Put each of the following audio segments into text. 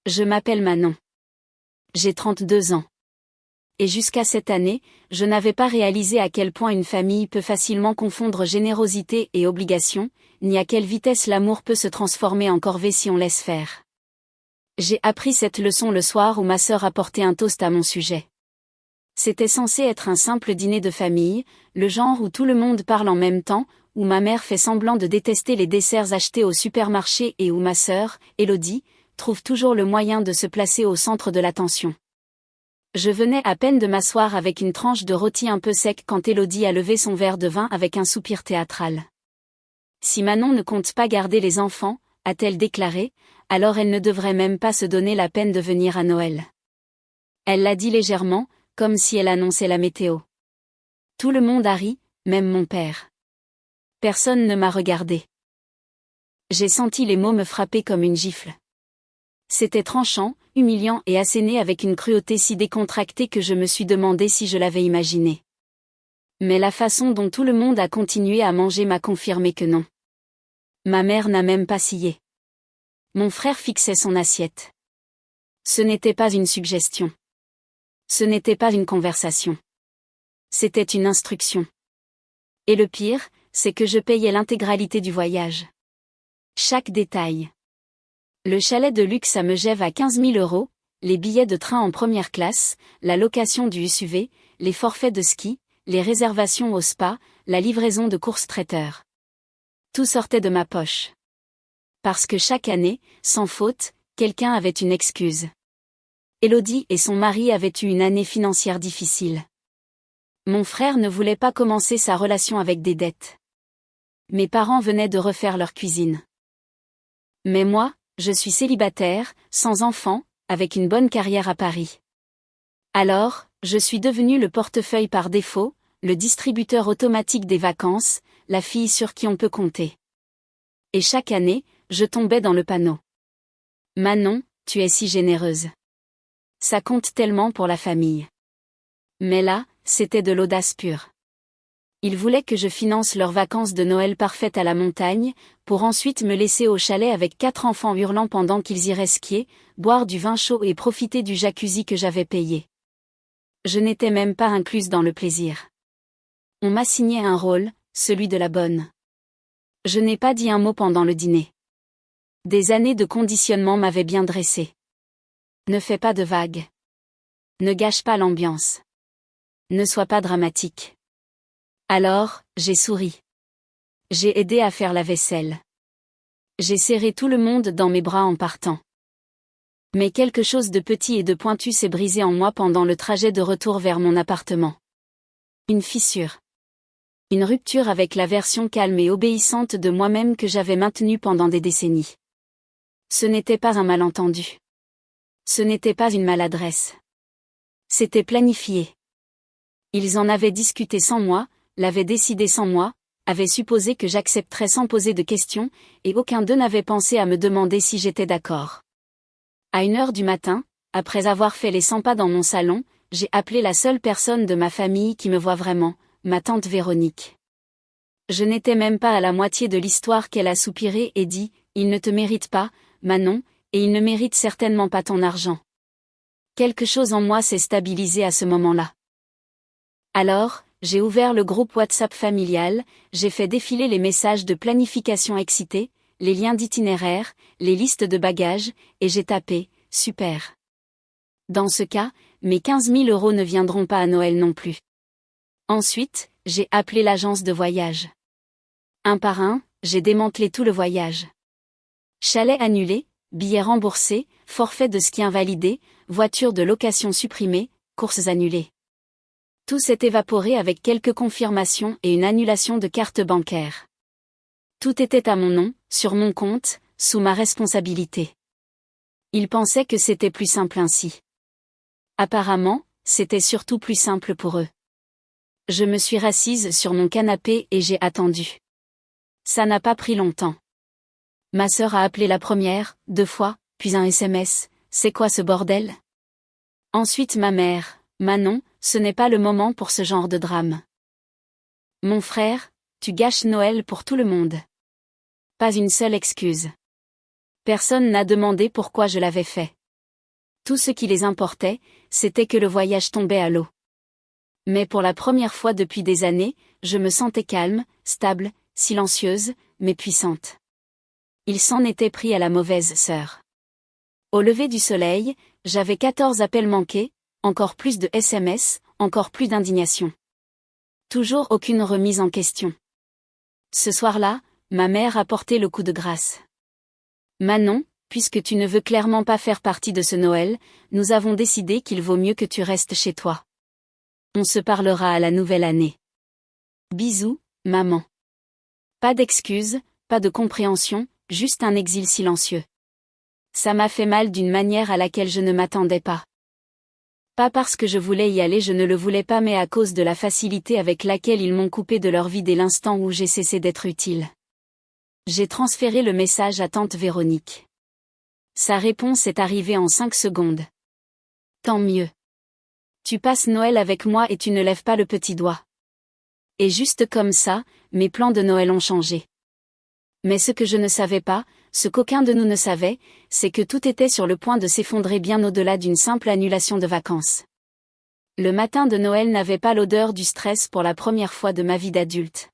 Je m'appelle Manon. J'ai 32 ans. Et jusqu'à cette année, je n'avais pas réalisé à quel point une famille peut facilement confondre générosité et obligation, ni à quelle vitesse l'amour peut se transformer en corvée si on laisse faire. J'ai appris cette leçon le soir où ma sœur apportait un toast à mon sujet. C'était censé être un simple dîner de famille, le genre où tout le monde parle en même temps, où ma mère fait semblant de détester les desserts achetés au supermarché et où ma sœur, Élodie, trouve toujours le moyen de se placer au centre de l'attention. Je venais à peine de m'asseoir avec une tranche de rôti un peu sec quand Élodie a levé son verre de vin avec un soupir théâtral. Si Manon ne compte pas garder les enfants, a-t-elle déclaré, alors elle ne devrait même pas se donner la peine de venir à Noël. Elle l'a dit légèrement, comme si elle annonçait la météo. Tout le monde a ri, même mon père. Personne ne m'a regardé. J'ai senti les mots me frapper comme une gifle. C'était tranchant, humiliant et asséné avec une cruauté si décontractée que je me suis demandé si je l'avais imaginé. Mais la façon dont tout le monde a continué à manger m'a confirmé que non. Ma mère n'a même pas scié. Mon frère fixait son assiette. Ce n'était pas une suggestion. Ce n'était pas une conversation. C'était une instruction. Et le pire, c'est que je payais l'intégralité du voyage. Chaque détail. Le chalet de luxe à Megève à 15 000 €, les billets de train en première classe, la location du SUV, les forfaits de ski, les réservations au spa, la livraison de courses traiteurs. Tout sortait de ma poche. Parce que chaque année, sans faute, quelqu'un avait une excuse. Élodie et son mari avaient eu une année financière difficile. Mon frère ne voulait pas commencer sa relation avec des dettes. Mes parents venaient de refaire leur cuisine. Mais moi, je suis célibataire, sans enfant, avec une bonne carrière à Paris. Alors, je suis devenue le portefeuille par défaut, le distributeur automatique des vacances, la fille sur qui on peut compter. Et chaque année, je tombais dans le panneau. Manon, tu es si généreuse. Ça compte tellement pour la famille. Mais là, c'était de l'audace pure. Ils voulaient que je finance leurs vacances de Noël parfaites à la montagne, pour ensuite me laisser au chalet avec 4 enfants hurlant pendant qu'ils iraient skier, boire du vin chaud et profiter du jacuzzi que j'avais payé. Je n'étais même pas incluse dans le plaisir. On m'assignait un rôle, celui de la bonne. Je n'ai pas dit un mot pendant le dîner. Des années de conditionnement m'avaient bien dressée. Ne fais pas de vagues. Ne gâche pas l'ambiance. Ne sois pas dramatique. Alors, j'ai souri. J'ai aidé à faire la vaisselle. J'ai serré tout le monde dans mes bras en partant. Mais quelque chose de petit et de pointu s'est brisé en moi pendant le trajet de retour vers mon appartement. Une fissure. Une rupture avec la version calme et obéissante de moi-même que j'avais maintenue pendant des décennies. Ce n'était pas un malentendu. Ce n'était pas une maladresse. C'était planifié. Ils en avaient discuté sans moi, l'avaient décidé sans moi, avaient supposé que j'accepterais sans poser de questions, et aucun d'eux n'avait pensé à me demander si j'étais d'accord. À 1 h du matin, après avoir fait les 100 pas dans mon salon, j'ai appelé la seule personne de ma famille qui me voit vraiment, ma tante Véronique. Je n'étais même pas à la moitié de l'histoire qu'elle a soupiré et dit, « Il ne te mérite pas, Manon, et il ne mérite certainement pas ton argent. » Quelque chose en moi s'est stabilisé à ce moment-là. Alors, j'ai ouvert le groupe WhatsApp familial, j'ai fait défiler les messages de planification excités, les liens d'itinéraire, les listes de bagages, et j'ai tapé « Super ». Dans ce cas, mes 15 000 € ne viendront pas à Noël non plus. Ensuite, j'ai appelé l'agence de voyage. Un par un, j'ai démantelé tout le voyage. Chalet annulé, billets remboursés, forfait de ski invalidé, voiture de location supprimée, courses annulées. Tout s'est évaporé avec quelques confirmations et une annulation de carte bancaire. Tout était à mon nom, sur mon compte, sous ma responsabilité. Ils pensaient que c'était plus simple ainsi. Apparemment, c'était surtout plus simple pour eux. Je me suis rassise sur mon canapé et j'ai attendu. Ça n'a pas pris longtemps. Ma sœur a appelé la première, 2 fois, puis un SMS, « C'est quoi ce bordel ?» Ensuite ma mère, « Manon, ce n'est pas le moment pour ce genre de drame. » Mon frère, « Tu gâches Noël pour tout le monde. » Pas une seule excuse. Personne n'a demandé pourquoi je l'avais fait. Tout ce qui les importait, c'était que le voyage tombait à l'eau. Mais pour la première fois depuis des années, je me sentais calme, stable, silencieuse, mais puissante. Il s'en était pris à la mauvaise sœur. Au lever du soleil, j'avais 14 appels manqués, encore plus de SMS, encore plus d'indignation. Toujours aucune remise en question. Ce soir-là, ma mère a porté le coup de grâce. Manon, puisque tu ne veux clairement pas faire partie de ce Noël, nous avons décidé qu'il vaut mieux que tu restes chez toi. On se parlera à la nouvelle année. Bisous, maman. Pas d'excuses, pas de compréhension, juste un exil silencieux. Ça m'a fait mal d'une manière à laquelle je ne m'attendais pas. Pas parce que je voulais y aller, je ne le voulais pas, mais à cause de la facilité avec laquelle ils m'ont coupé de leur vie dès l'instant où j'ai cessé d'être utile. J'ai transféré le message à tante Véronique. Sa réponse est arrivée en 5 secondes. Tant mieux. Tu passes Noël avec moi et tu ne lèves pas le petit doigt. Et juste comme ça, mes plans de Noël ont changé. Mais ce que je ne savais pas, ce qu'aucun de nous ne savait, c'est que tout était sur le point de s'effondrer bien au-delà d'une simple annulation de vacances. Le matin de Noël n'avait pas l'odeur du stress pour la première fois de ma vie d'adulte.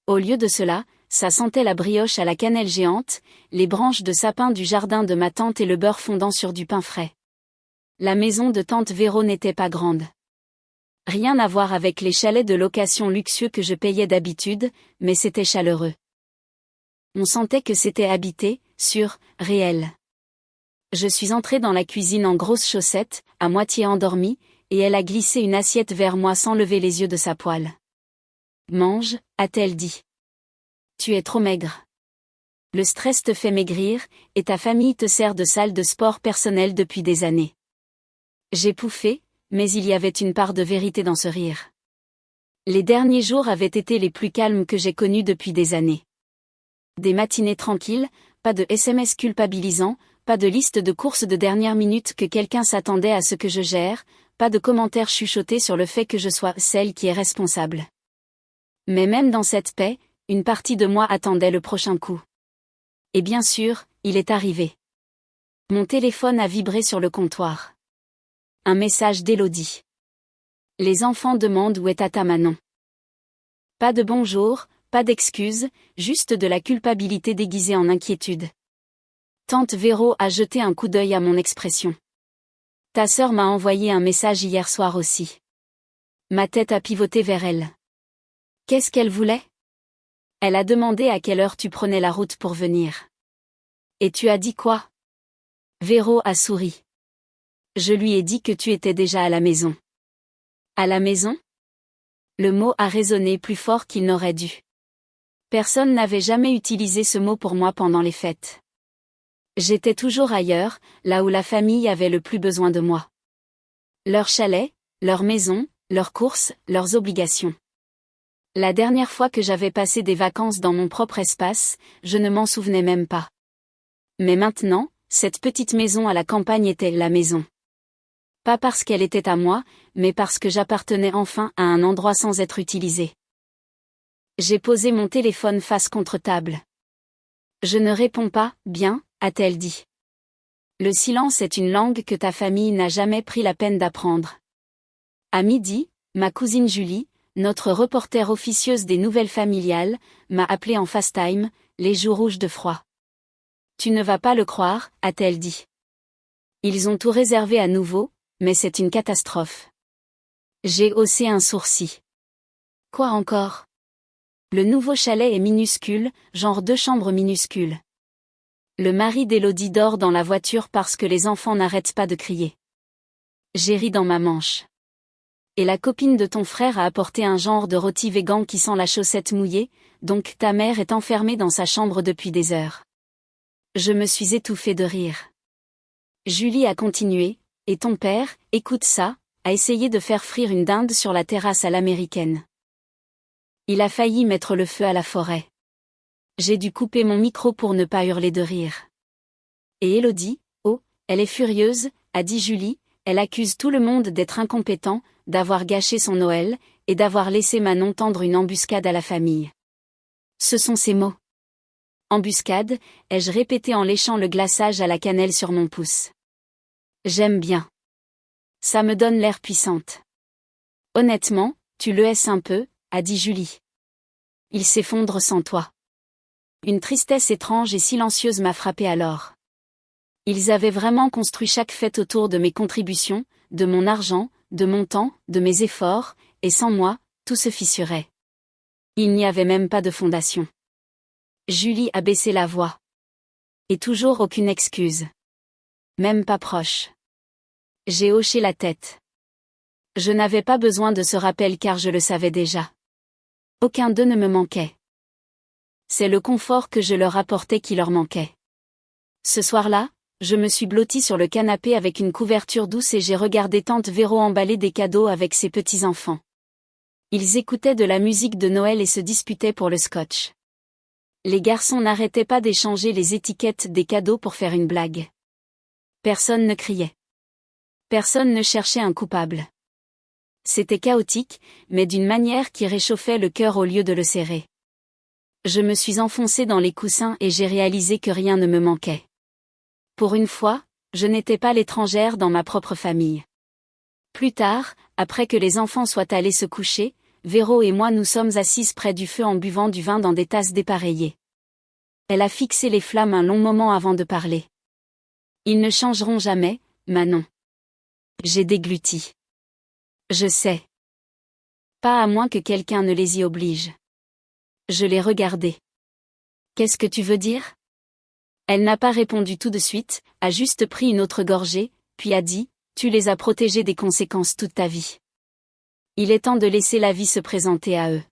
Au lieu de cela, ça sentait la brioche à la cannelle géante, les branches de sapin du jardin de ma tante et le beurre fondant sur du pain frais. La maison de tante Véro n'était pas grande. Rien à voir avec les chalets de location luxueux que je payais d'habitude, mais c'était chaleureux. On sentait que c'était habité, sûr, réel. Je suis entrée dans la cuisine en grosses chaussettes, à moitié endormie, et elle a glissé une assiette vers moi sans lever les yeux de sa poêle. « Mange », a-t-elle dit. « Tu es trop maigre. Le stress te fait maigrir, et ta famille te sert de salle de sport personnelle depuis des années. » J'ai pouffé, mais il y avait une part de vérité dans ce rire. Les derniers jours avaient été les plus calmes que j'ai connus depuis des années. Des matinées tranquilles, pas de SMS culpabilisants, pas de liste de courses de dernière minute que quelqu'un s'attendait à ce que je gère, pas de commentaires chuchotés sur le fait que je sois celle qui est responsable. Mais même dans cette paix, une partie de moi attendait le prochain coup. Et bien sûr, il est arrivé. Mon téléphone a vibré sur le comptoir. Un message d'Élodie. Les enfants demandent où est Tata Manon. Pas de bonjour, pas d'excuses, juste de la culpabilité déguisée en inquiétude. Tante Véro a jeté un coup d'œil à mon expression. Ta sœur m'a envoyé un message hier soir aussi. Ma tête a pivoté vers elle. Qu'est-ce qu'elle voulait? Elle a demandé à quelle heure tu prenais la route pour venir. Et tu as dit quoi? Véro a souri. Je lui ai dit que tu étais déjà à la maison. À la maison? Le mot a résonné plus fort qu'il n'aurait dû. Personne n'avait jamais utilisé ce mot pour moi pendant les fêtes. J'étais toujours ailleurs, là où la famille avait le plus besoin de moi. Leur chalet, leur maison, leurs courses, leurs obligations. La dernière fois que j'avais passé des vacances dans mon propre espace, je ne m'en souvenais même pas. Mais maintenant, cette petite maison à la campagne était la maison. Pas parce qu'elle était à moi, mais parce que j'appartenais enfin à un endroit sans être utilisé. J'ai posé mon téléphone face contre table. Je ne réponds pas, bien, a-t-elle dit. Le silence est une langue que ta famille n'a jamais pris la peine d'apprendre. À midi, ma cousine Julie, notre reporter officieuse des nouvelles familiales, m'a appelé en FaceTime, les joues rouges de froid. Tu ne vas pas le croire, a-t-elle dit. Ils ont tout réservé à nouveau, mais c'est une catastrophe. J'ai haussé un sourcil. Quoi encore? Le nouveau chalet est minuscule, genre 2 chambres minuscules. Le mari d'Élodie dort dans la voiture parce que les enfants n'arrêtent pas de crier. J'ai ri dans ma manche. Et la copine de ton frère a apporté un genre de rôti végan qui sent la chaussette mouillée, donc ta mère est enfermée dans sa chambre depuis des heures. Je me suis étouffée de rire. Julie a continué, et ton père, écoute ça, a essayé de faire frire une dinde sur la terrasse à l'américaine. Il a failli mettre le feu à la forêt. J'ai dû couper mon micro pour ne pas hurler de rire. Et Élodie, oh, elle est furieuse, a dit Julie, elle accuse tout le monde d'être incompétent, d'avoir gâché son Noël, et d'avoir laissé Manon tendre une embuscade à la famille. Ce sont ses mots. Embuscade, ai-je répété en léchant le glaçage à la cannelle sur mon pouce. J'aime bien. Ça me donne l'air puissante. Honnêtement, tu le hais un peu, a dit Julie. Il s'effondre sans toi. Une tristesse étrange et silencieuse m'a frappé alors. Ils avaient vraiment construit chaque fête autour de mes contributions, de mon argent, de mon temps, de mes efforts, et sans moi, tout se fissurait. Il n'y avait même pas de fondation. Julie a baissé la voix. Et toujours aucune excuse. Même pas proche. J'ai hoché la tête. Je n'avais pas besoin de ce rappel car je le savais déjà. Aucun d'eux ne me manquait. C'est le confort que je leur apportais qui leur manquait. Ce soir-là, je me suis blottie sur le canapé avec une couverture douce et j'ai regardé tante Véro emballer des cadeaux avec ses petits-enfants. Ils écoutaient de la musique de Noël et se disputaient pour le scotch. Les garçons n'arrêtaient pas d'échanger les étiquettes des cadeaux pour faire une blague. Personne ne criait. Personne ne cherchait un coupable. C'était chaotique, mais d'une manière qui réchauffait le cœur au lieu de le serrer. Je me suis enfoncée dans les coussins et j'ai réalisé que rien ne me manquait. Pour une fois, je n'étais pas l'étrangère dans ma propre famille. Plus tard, après que les enfants soient allés se coucher, Véro et moi nous sommes assises près du feu en buvant du vin dans des tasses dépareillées. Elle a fixé les flammes un long moment avant de parler. Ils ne changeront jamais, Manon. J'ai dégluti. Je sais. Pas à moins que quelqu'un ne les y oblige. Je l'ai regardée. Qu'est-ce que tu veux dire ? Elle n'a pas répondu tout de suite, a juste pris une autre gorgée, puis a dit, tu les as protégés des conséquences toute ta vie. Il est temps de laisser la vie se présenter à eux.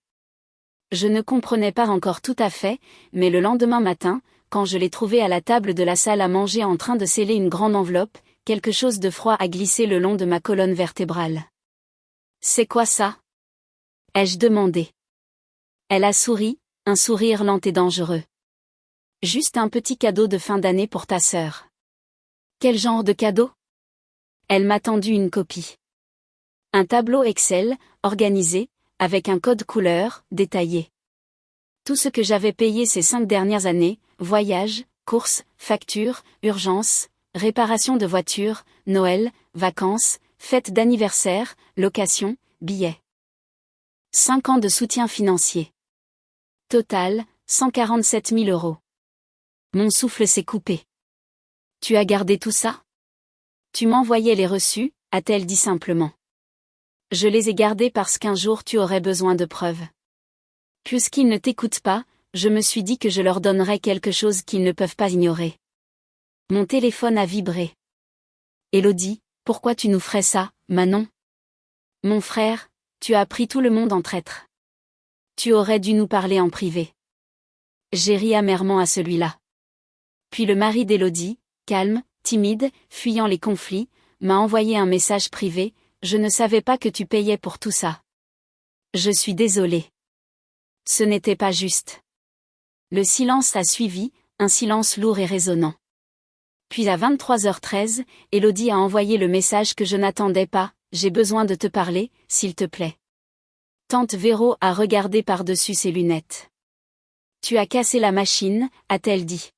Je ne comprenais pas encore tout à fait, mais le lendemain matin, quand je l'ai trouvée à la table de la salle à manger en train de sceller une grande enveloppe, quelque chose de froid a glissé le long de ma colonne vertébrale. C'est quoi ça ? Ai-je demandé. Elle a souri, un sourire lent et dangereux. Juste un petit cadeau de fin d'année pour ta sœur. Quel genre de cadeau ? Elle m'a tendu une copie. Un tableau Excel, organisé, avec un code couleur, détaillé. Tout ce que j'avais payé ces 5 dernières années, voyages, courses, factures, urgences, réparation de voitures, Noël, vacances, fêtes d'anniversaire, location, billets. 5 ans de soutien financier. Total, 147 000 €. Mon souffle s'est coupé. Tu as gardé tout ça ? Tu m'envoyais les reçus, a-t-elle dit simplement. Je les ai gardés parce qu'un jour tu aurais besoin de preuves. Puisqu'ils ne t'écoutent pas, je me suis dit que je leur donnerais quelque chose qu'ils ne peuvent pas ignorer. Mon téléphone a vibré. Élodie, pourquoi tu nous ferais ça, Manon ? Mon frère, tu as pris tout le monde en traître. Tu aurais dû nous parler en privé. J'ai ri amèrement à celui-là. Puis le mari d'Élodie, calme, timide, fuyant les conflits, m'a envoyé un message privé, je ne savais pas que tu payais pour tout ça. Je suis désolée. Ce n'était pas juste. Le silence a suivi, un silence lourd et résonnant. Puis à 23h13, Élodie a envoyé le message que je n'attendais pas, j'ai besoin de te parler, s'il te plaît. Tante Véro a regardé par-dessus ses lunettes. Tu as cassé la machine, a-t-elle dit.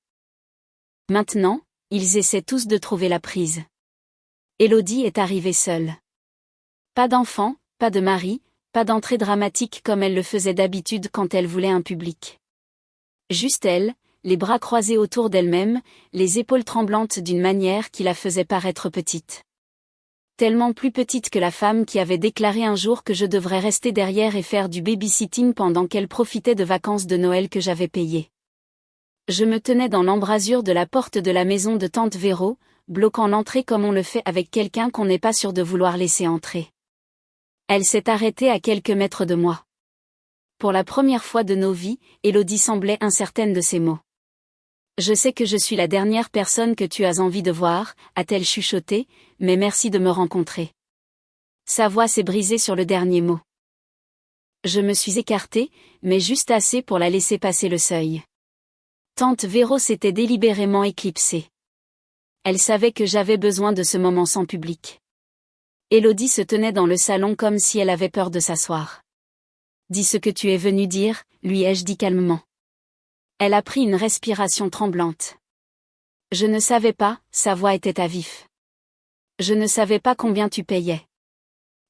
Maintenant, ils essaient tous de trouver la prise. Élodie est arrivée seule. Pas d'enfant, pas de mari, pas d'entrée dramatique comme elle le faisait d'habitude quand elle voulait un public. Juste elle, les bras croisés autour d'elle-même, les épaules tremblantes d'une manière qui la faisait paraître petite. Tellement plus petite que la femme qui avait déclaré un jour que je devrais rester derrière et faire du babysitting pendant qu'elle profitait de vacances de Noël que j'avais payées. Je me tenais dans l'embrasure de la porte de la maison de tante Véro, bloquant l'entrée comme on le fait avec quelqu'un qu'on n'est pas sûr de vouloir laisser entrer. Elle s'est arrêtée à quelques mètres de moi. Pour la première fois de nos vies, Élodie semblait incertaine de ses mots. Je sais que je suis la dernière personne que tu as envie de voir, a-t-elle chuchoté, mais merci de me rencontrer. Sa voix s'est brisée sur le dernier mot. Je me suis écartée, mais juste assez pour la laisser passer le seuil. Tante Véro s'était délibérément éclipsée. Elle savait que j'avais besoin de ce moment sans public. Élodie se tenait dans le salon comme si elle avait peur de s'asseoir. Dis ce que tu es venue dire, lui ai-je dit calmement. Elle a pris une respiration tremblante. Je ne savais pas, sa voix était à vif. Je ne savais pas combien tu payais.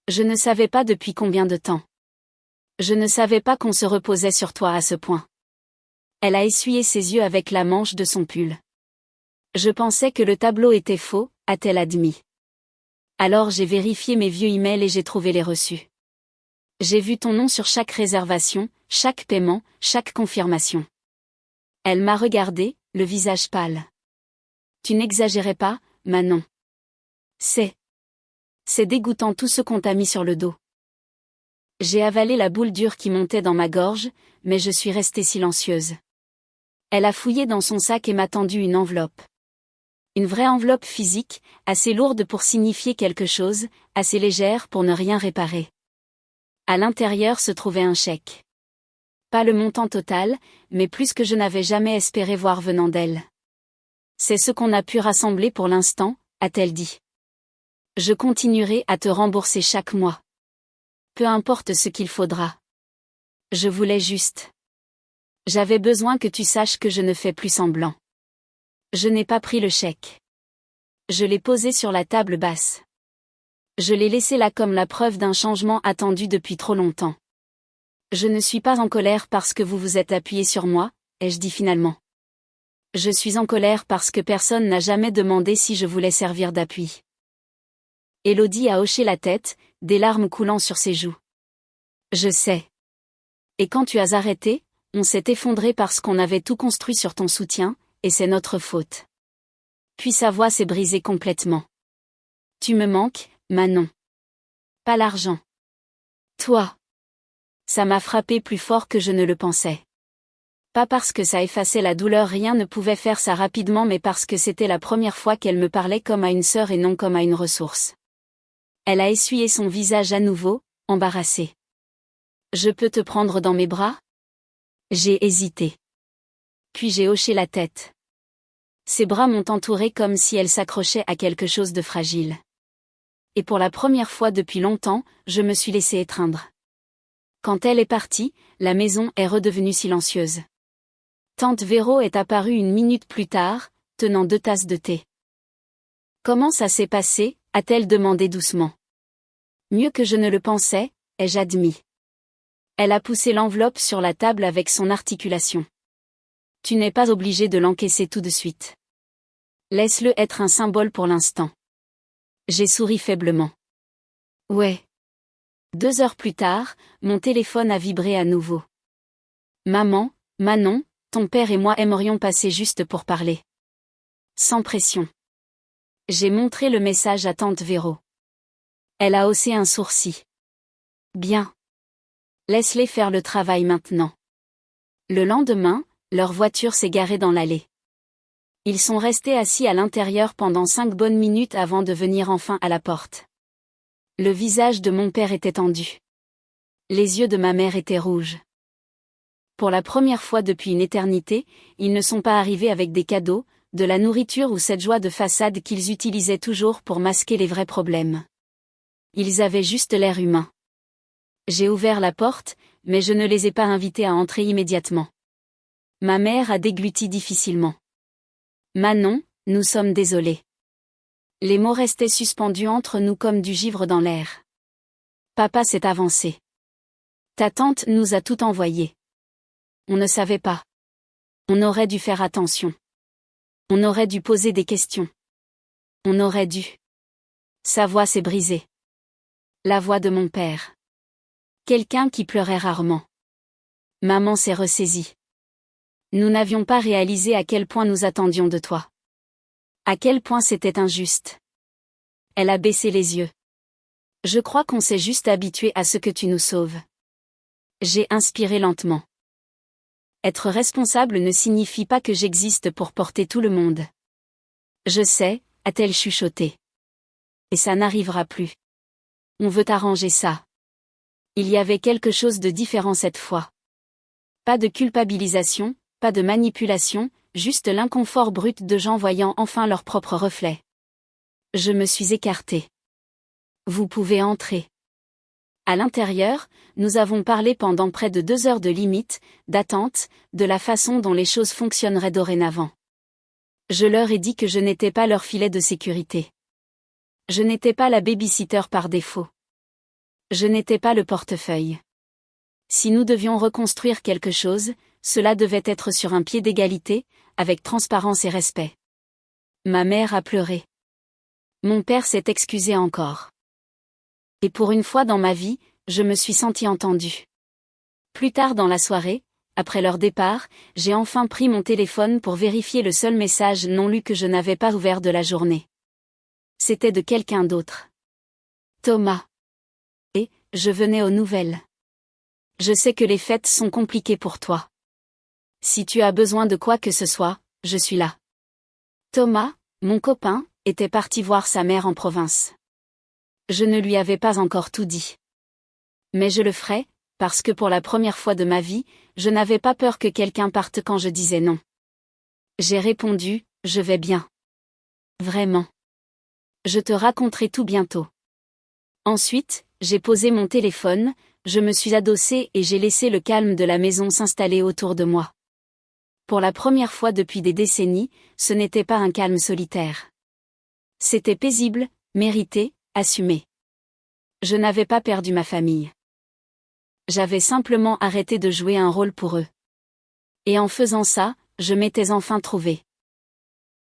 Je ne savais pas depuis combien de temps. Je ne savais pas qu'on se reposait sur toi à ce point. Elle a essuyé ses yeux avec la manche de son pull. Je pensais que le tableau était faux, a-t-elle admis. Alors j'ai vérifié mes vieux emails et j'ai trouvé les reçus. J'ai vu ton nom sur chaque réservation, chaque paiement, chaque confirmation. Elle m'a regardé, le visage pâle. Tu n'exagérais pas, Manon. C'est dégoûtant tout ce qu'on t'a mis sur le dos. J'ai avalé la boule dure qui montait dans ma gorge, mais je suis restée silencieuse. Elle a fouillé dans son sac et m'a tendu une enveloppe. Une vraie enveloppe physique, assez lourde pour signifier quelque chose, assez légère pour ne rien réparer. À l'intérieur se trouvait un chèque. Pas le montant total, mais plus que je n'avais jamais espéré voir venant d'elle. C'est ce qu'on a pu rassembler pour l'instant, a-t-elle dit. Je continuerai à te rembourser chaque mois. Peu importe ce qu'il faudra. Je voulais juste. J'avais besoin que tu saches que je ne fais plus semblant. Je n'ai pas pris le chèque. Je l'ai posé sur la table basse. Je l'ai laissé là comme la preuve d'un changement attendu depuis trop longtemps. Je ne suis pas en colère parce que vous vous êtes appuyé sur moi, ai-je dit finalement. Je suis en colère parce que personne n'a jamais demandé si je voulais servir d'appui. Élodie a hoché la tête, des larmes coulant sur ses joues. Je sais. Et quand tu as arrêté, on s'est effondré parce qu'on avait tout construit sur ton soutien, et c'est notre faute. Puis sa voix s'est brisée complètement. Tu me manques, Manon. Pas l'argent. Toi. Ça m'a frappé plus fort que je ne le pensais. Pas parce que ça effaçait la douleur, rien ne pouvait faire ça rapidement, mais parce que c'était la première fois qu'elle me parlait comme à une sœur et non comme à une ressource. Elle a essuyé son visage à nouveau, embarrassée. Je peux te prendre dans mes bras? J'ai hésité. Puis j'ai hoché la tête. Ses bras m'ont entourée comme si elle s'accrochait à quelque chose de fragile. Et pour la première fois depuis longtemps, je me suis laissée étreindre. Quand elle est partie, la maison est redevenue silencieuse. Tante Véro est apparue une minute plus tard, tenant 2 tasses de thé. Comment ça s'est passé, a-t-elle demandé doucement. Mieux que je ne le pensais, ai-je admis. Elle a poussé l'enveloppe sur la table avec son articulation. Tu n'es pas obligé de l'encaisser tout de suite. Laisse-le être un symbole pour l'instant. J'ai souri faiblement. Ouais. 2 heures plus tard, mon téléphone a vibré à nouveau. Maman, Manon, ton père et moi aimerions passer juste pour parler. Sans pression. J'ai montré le message à tante Véro. Elle a haussé un sourcil. Bien. Laisse-les faire le travail maintenant. Le lendemain, leur voiture s'est garée dans l'allée. Ils sont restés assis à l'intérieur pendant 5 bonnes minutes avant de venir enfin à la porte. Le visage de mon père était tendu. Les yeux de ma mère étaient rouges. Pour la première fois depuis une éternité, ils ne sont pas arrivés avec des cadeaux, de la nourriture ou cette joie de façade qu'ils utilisaient toujours pour masquer les vrais problèmes. Ils avaient juste l'air humain. J'ai ouvert la porte, mais je ne les ai pas invités à entrer immédiatement. Ma mère a dégluti difficilement. Manon, nous sommes désolés. Les mots restaient suspendus entre nous comme du givre dans l'air. Papa s'est avancé. Ta tante nous a tout envoyé. On ne savait pas. On aurait dû faire attention. On aurait dû poser des questions. On aurait dû. Sa voix s'est brisée. La voix de mon père. Quelqu'un qui pleurait rarement. Maman s'est ressaisie. Nous n'avions pas réalisé à quel point nous attendions de toi. À quel point c'était injuste. Elle a baissé les yeux. Je crois qu'on s'est juste habitué à ce que tu nous sauves. J'ai inspiré lentement. Être responsable ne signifie pas que j'existe pour porter tout le monde. Je sais, a-t-elle chuchoté. Et ça n'arrivera plus. On veut arranger ça. Il y avait quelque chose de différent cette fois. Pas de culpabilisation, pas de manipulation, juste l'inconfort brut de gens voyant enfin leur propre reflet. Je me suis écartée. Vous pouvez entrer. À l'intérieur, nous avons parlé pendant près de 2 heures de limites, d'attente, de la façon dont les choses fonctionneraient dorénavant. Je leur ai dit que je n'étais pas leur filet de sécurité. Je n'étais pas la baby-sitter par défaut. Je n'étais pas le portefeuille. Si nous devions reconstruire quelque chose, cela devait être sur un pied d'égalité, avec transparence et respect. Ma mère a pleuré. Mon père s'est excusé encore. Et pour une fois dans ma vie, je me suis sentie entendue. Plus tard dans la soirée, après leur départ, j'ai enfin pris mon téléphone pour vérifier le seul message non lu que je n'avais pas ouvert de la journée. C'était de quelqu'un d'autre. Thomas. Et, je venais aux nouvelles. Je sais que les fêtes sont compliquées pour toi. Si tu as besoin de quoi que ce soit, je suis là. Thomas, mon copain, était parti voir sa mère en province. Je ne lui avais pas encore tout dit. Mais je le ferai, parce que pour la première fois de ma vie, je n'avais pas peur que quelqu'un parte quand je disais non. J'ai répondu, je vais bien. Vraiment. Je te raconterai tout bientôt. Ensuite, j'ai posé mon téléphone, je me suis adossée et j'ai laissé le calme de la maison s'installer autour de moi. Pour la première fois depuis des décennies, ce n'était pas un calme solitaire. C'était paisible, mérité, assumé. Je n'avais pas perdu ma famille. J'avais simplement arrêté de jouer un rôle pour eux. Et en faisant ça, je m'étais enfin trouvée.